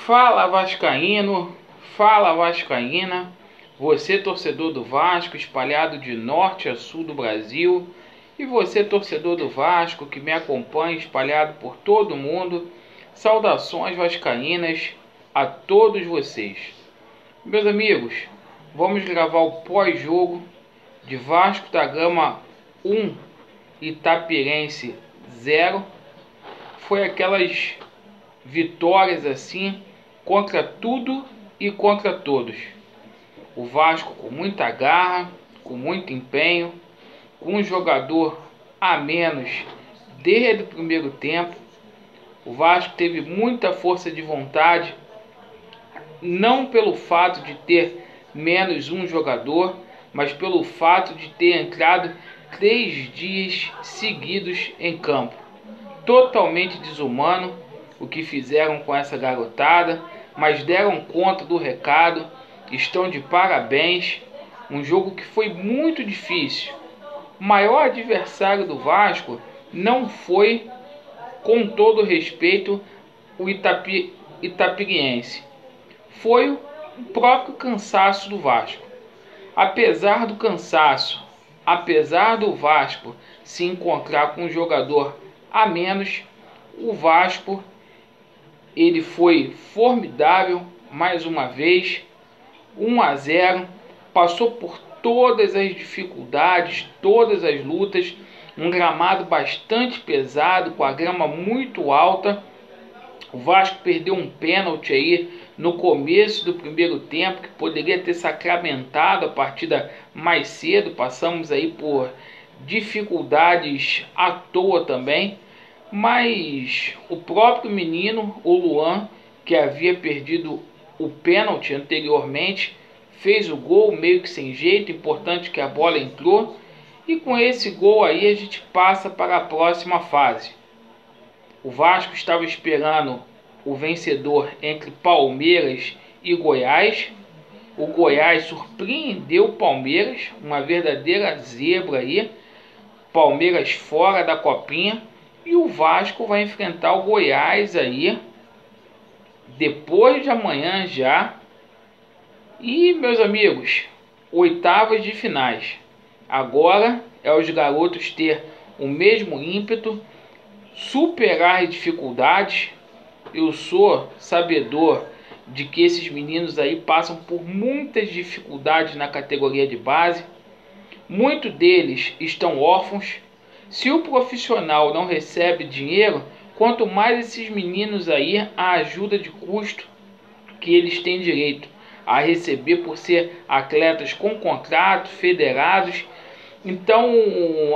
Fala vascaíno, fala vascaína, você torcedor do Vasco espalhado de norte a sul do Brasil e você torcedor do Vasco que me acompanha espalhado por todo o mundo, saudações vascaínas a todos vocês. Meus amigos, vamos gravar o pós-jogo de Vasco da Gama 1, Itapirense 0. Foi aquelas vitórias assim contra tudo e contra todos. O Vasco com muita garra, com muito empenho, com um jogador a menos desde o primeiro tempo. O Vasco teve muita força de vontade, não pelo fato de ter menos um jogador, mas pelo fato de ter entrado 3 dias seguidos em campo. Totalmente desumano o que fizeram com essa garotada, mas deram conta do recado, estão de parabéns. Um jogo que foi muito difícil. O maior adversário do Vasco não foi, com todo respeito, o Itapiriense. Foi o próprio cansaço do Vasco. Apesar do cansaço, apesar do Vasco se encontrar com um jogador a menos, o Vasco ele foi formidável mais uma vez, 1-0, passou por todas as dificuldades, todas as lutas, um gramado bastante pesado, com a grama muito alta. O Vasco perdeu um pênalti aí no começo do primeiro tempo, que poderia ter sacramentado a partida mais cedo. Passamos aí por dificuldades à toa também, mas o próprio menino, o Luan, que havia perdido o pênalti anteriormente, fez o gol meio que sem jeito. Importante que a bola entrou, e com esse gol aí a gente passa para a próxima fase. O Vasco estava esperando o vencedor entre Palmeiras e Goiás. O Goiás surpreendeu o Palmeiras, uma verdadeira zebra aí. Palmeiras fora da copinha. E o Vasco vai enfrentar o Goiás aí depois de amanhã já. E, meus amigos, oitavas de finais. Agora é os garotos ter o mesmo ímpeto, superar as dificuldades. Eu sou sabedor de que esses meninos aí passam por muitas dificuldades na categoria de base. Muitos deles estão órfãos. Se o profissional não recebe dinheiro, quanto mais esses meninos aí, a ajuda de custo que eles têm direito a receber por ser atletas com contrato, federados. Então,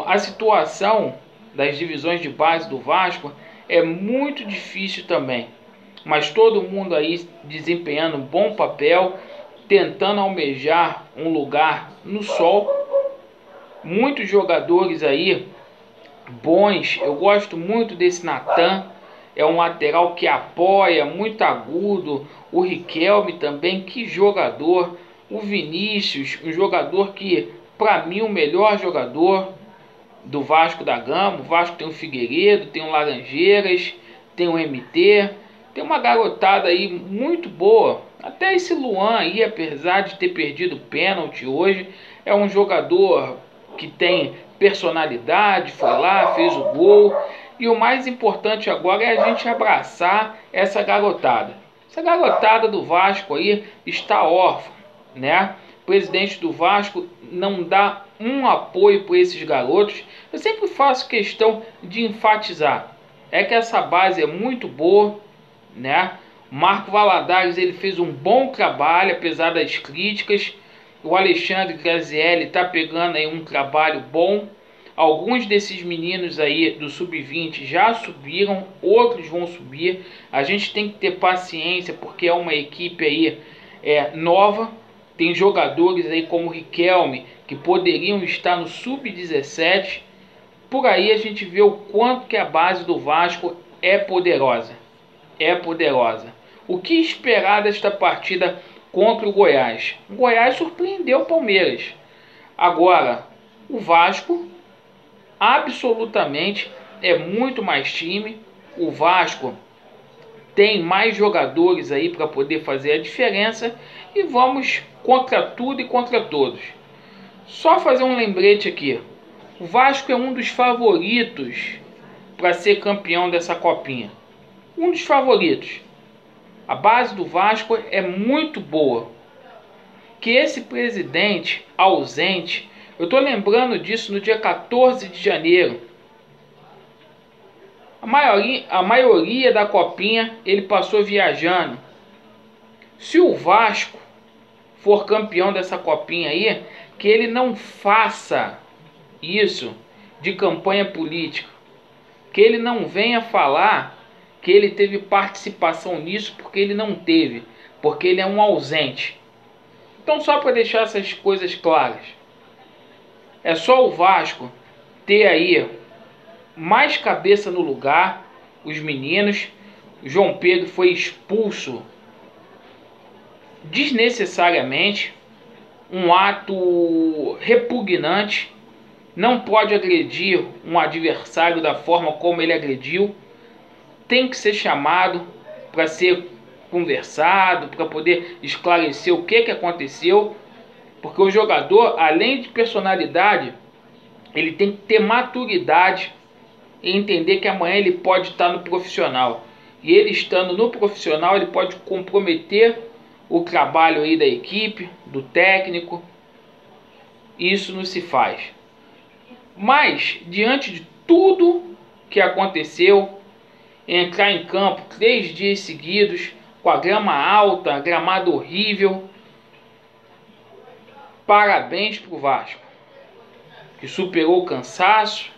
a situação das divisões de base do Vasco é muito difícil também. Mas todo mundo aí desempenhando um bom papel, tentando almejar um lugar no sol. Muitos jogadores aí bons. Eu gosto muito desse Natan, é um lateral que apoia, muito agudo. O Riquelme também, que jogador. O Vinícius, um jogador que, para mim, o melhor jogador do Vasco da Gama. O Vasco tem o Figueiredo, tem o Laranjeiras, tem o MT, tem uma garotada aí muito boa. Até esse Luan aí, apesar de ter perdido o pênalti hoje, é um jogador que tem personalidade, foi lá, fez o gol. E o mais importante agora é a gente abraçar essa garotada. Essa garotada do Vasco aí está órfã, né? O presidente do Vasco não dá um apoio para esses garotos. Eu sempre faço questão de enfatizar, é que essa base é muito boa, né? O Marco Valadares, ele fez um bom trabalho, apesar das críticas. O Alexandre Grazielli está pegando aí um trabalho bom. Alguns desses meninos aí do Sub-20 já subiram, outros vão subir. A gente tem que ter paciência, porque é uma equipe aí nova. Tem jogadores aí como o Riquelme, que poderiam estar no Sub-17. Por aí a gente vê o quanto que a base do Vasco é poderosa. É poderosa. O que esperar desta partida contra o Goiás? O Goiás surpreendeu o Palmeiras. Agora, o Vasco absolutamente é muito mais time. O Vasco tem mais jogadores aí para poder fazer a diferença e vamos contra tudo e contra todos. Só fazer um lembrete aqui. O Vasco é um dos favoritos para ser campeão dessa copinha. Um dos favoritos. A base do Vasco é muito boa. Que esse presidente ausente, eu estou lembrando disso no dia 14 de janeiro. A maioria da copinha ele passou viajando. Se o Vasco for campeão dessa copinha aí, que ele não faça isso de campanha política. Que ele não venha falar que ele teve participação nisso, porque ele não teve. Porque ele é um ausente. Então, só para deixar essas coisas claras. É só o Vasco ter aí mais cabeça no lugar. Os meninos. O João Pedro foi expulso desnecessariamente. Um ato repugnante. Não pode agredir um adversário da forma como ele agrediu. Tem que ser chamado para ser conversado, para poder esclarecer o que aconteceu. Porque o jogador, além de personalidade, ele tem que ter maturidade e entender que amanhã ele pode estar no profissional. E ele estando no profissional, ele pode comprometer o trabalho aí da equipe, do técnico. Isso não se faz. Mas, diante de tudo que aconteceu, entrar em campo 3 dias seguidos, com a grama alta, gramado horrível, parabéns para o Vasco, que superou o cansaço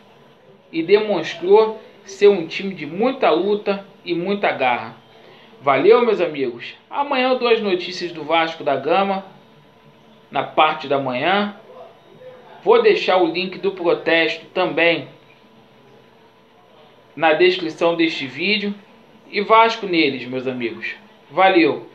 e demonstrou ser um time de muita luta e muita garra. Valeu, meus amigos. Amanhã eu dou as notícias do Vasco da Gama, na parte da manhã. Vou deixar o link do protesto também na descrição deste vídeo. E Vasco neles, meus amigos. Valeu!